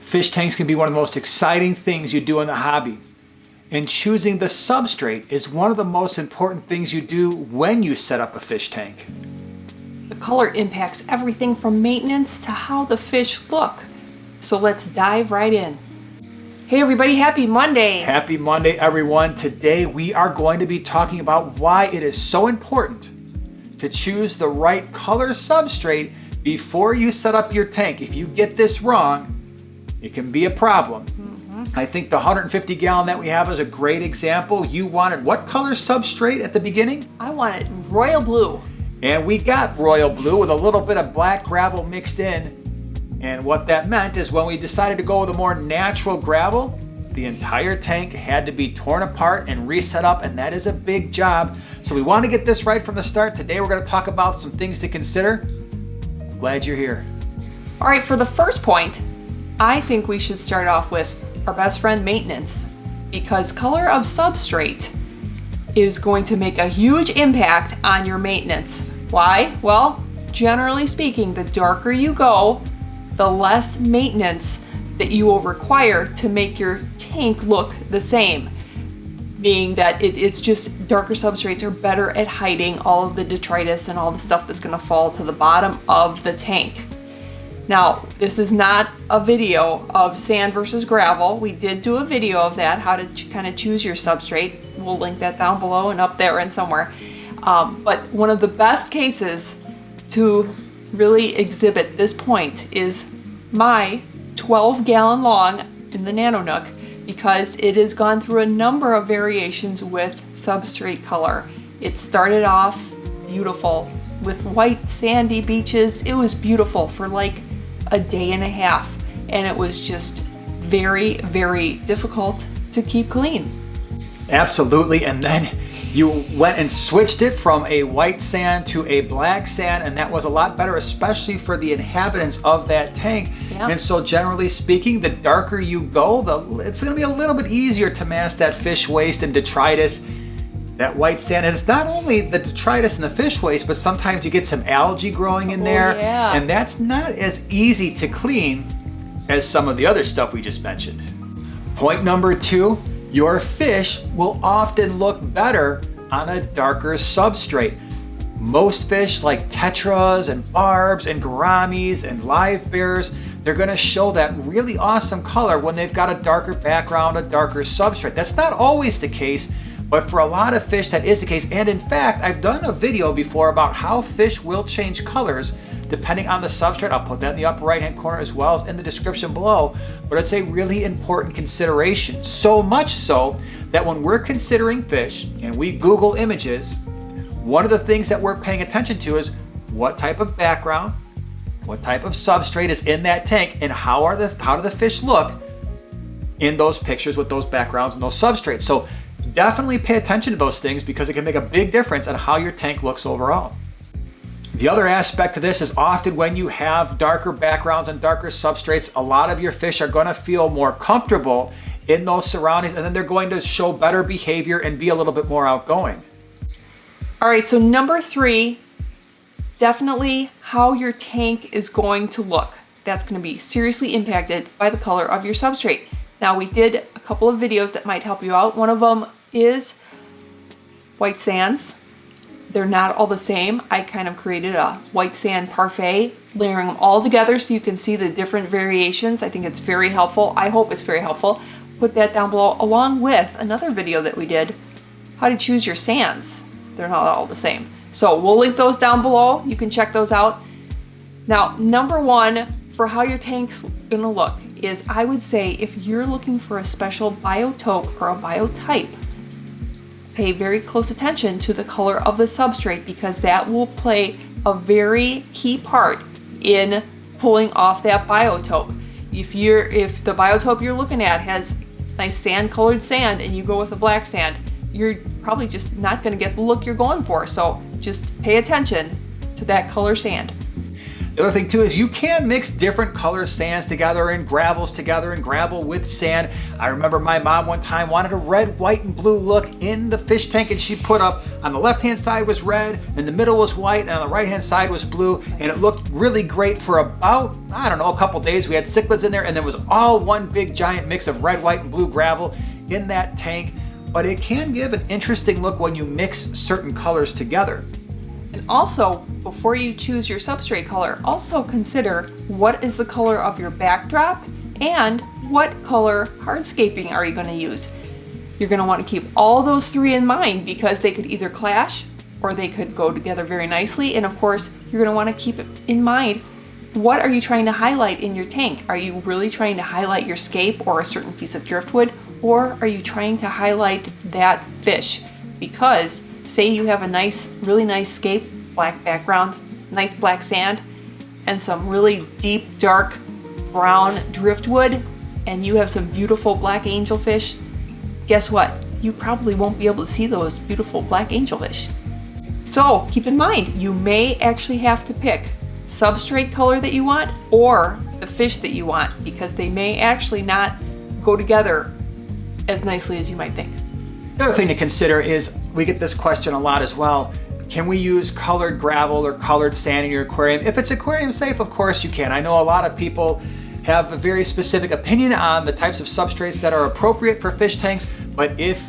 Fish tanks can be one of the most exciting things you do in the hobby. And choosing the substrate is one of the most important things you do when you set up a fish tank. The color impacts everything from maintenance to how the fish look. So let's dive right in. Hey everybody, happy Monday! Happy Monday, everyone. Today we are going to be talking about why it is so important to choose the right color substrate before you set up your tank. If you get this wrong, it can be a problem. I think the 150 gallon that we have is a great example. You wanted what color substrate at the beginning? I wanted royal blue. And we got royal blue with a little bit of black gravel mixed in. And what that meant is when we decided to go with a more natural gravel, the entire tank had to be torn apart and reset up, and that is a big job. So we want to get this right from the start. Today we're going to talk about some things to consider. Glad you're here. All right, for the first point, I think we should start off with our best friend, maintenance, because color of substrate is going to make a huge impact on your maintenance. Why? Well, generally speaking, the darker you go, the less maintenance that you will require to make your tank look the same. Being that it's just darker substrates are better at hiding all of the detritus and all the stuff that's going to fall to the bottom of the tank. Now, this is not a video of sand versus gravel. We did do a video of that, how to kind of choose your substrate. We'll link that down below and up there and somewhere. But one of the best cases to really exhibit this point is my 12-gallon long in the Nano Nook, because it has gone through a number of variations with substrate color. It started off beautiful with white sandy beaches. It was beautiful for like a day and a half, and it was just very, very difficult to keep clean. Absolutely. And then you went and switched it from a white sand to a black sand, and that was a lot better, especially for the inhabitants of that tank. Yeah. And so generally speaking, the darker you go, it's going to be a little bit easier to mask that fish waste and detritus. That white sand, and it's not only the detritus and the fish waste, but sometimes you get some algae growing in there, yeah. And that's not as easy to clean as some of the other stuff we just mentioned. Point number 2, your fish will often look better on a darker substrate. Most fish like tetras and barbs and gouramis and live bears, they're going to show that really awesome color when they've got a darker background, a darker substrate. That's not always the case, but for a lot of fish that is the case. And in fact, I've done a video before about how fish will change colors depending on the substrate. I'll put that in the upper right hand corner as well as in the description below. But it's a really important consideration. So much so that when we're considering fish and we Google images, one of the things that we're paying attention to is what type of background, what type of substrate is in that tank, and how do the fish look in those pictures with those backgrounds and those substrates. So definitely pay attention to those things because it can make a big difference on how your tank looks overall. The other aspect of this is often when you have darker backgrounds and darker substrates, a lot of your fish are going to feel more comfortable in those surroundings, and then they're going to show better behavior and be a little bit more outgoing. All right, so number 3, definitely how your tank is going to look. That's going to be seriously impacted by the color of your substrate. Now, we did a couple of videos that might help you out. One of them is white sands. They're not all the same. I kind of created a white sand parfait, layering them all together so you can see the different variations. I think it's very helpful. I hope it's very helpful. Put that down below, along with another video that we did, how to choose your sands. They're not all the same. So we'll link those down below. You can check those out. Now, number 1 for how your tank's gonna look is, I would say, if you're looking for a special biotope or a biotype, pay very close attention to the color of the substrate, because that will play a very key part in pulling off that biotope. If the biotope you're looking at has nice sand colored sand and you go with a black sand, you're probably just not going to get the look you're going for. So just pay attention to that color sand. The other thing too is you can mix different color sands together and gravels together and gravel with sand. I remember my mom one time wanted a red, white, and blue look in the fish tank, and she put up on the left-hand side was red, in the middle was white, and on the right-hand side was blue, and it looked really great for about, I don't know, a couple days. We had cichlids in there, and there was all one big giant mix of red, white, and blue gravel in that tank. But it can give an interesting look when you mix certain colors together. And also, before you choose your substrate color, also consider what is the color of your backdrop and what color hardscaping are you going to use. You're going to want to keep all those three in mind because they could either clash or they could go together very nicely. And of course, you're going to want to keep in mind, what are you trying to highlight in your tank? Are you really trying to highlight your scape or a certain piece of driftwood, or are you trying to highlight that fish? Because say you have a nice, really nice scape, black background, nice black sand, and some really deep, dark brown driftwood, and you have some beautiful black angelfish, guess what? You probably won't be able to see those beautiful black angelfish. So keep in mind, you may actually have to pick substrate color that you want or the fish that you want, because they may actually not go together as nicely as you might think. The other thing to consider is, we get this question a lot as well, can we use colored gravel or colored sand in your aquarium? If it's aquarium safe, of course you can. I know a lot of people have a very specific opinion on the types of substrates that are appropriate for fish tanks, but if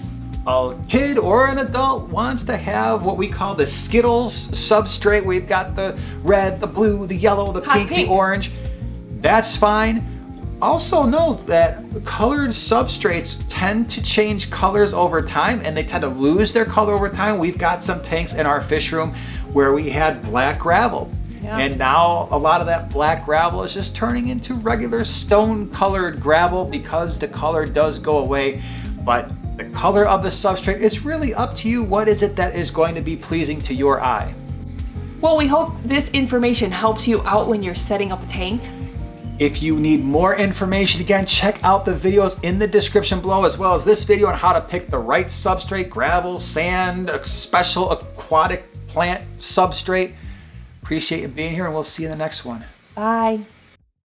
a kid or an adult wants to have what we call the Skittles substrate, we've got the red, the blue, the yellow, the pink, the orange, that's fine. Also note that colored substrates tend to change colors over time, and they tend to lose their color over time. We've got some tanks in our fish room where we had black gravel. Yeah. And now a lot of that black gravel is just turning into regular stone colored gravel because the color does go away. But the color of the substrate is really up to you. What is it that is going to be pleasing to your eye? Well, we hope this information helps you out when you're setting up a tank. If you need more information, again, check out the videos in the description below, as well as this video on how to pick the right substrate, gravel, sand, a special aquatic plant substrate. Appreciate you being here, and we'll see you in the next one. Bye.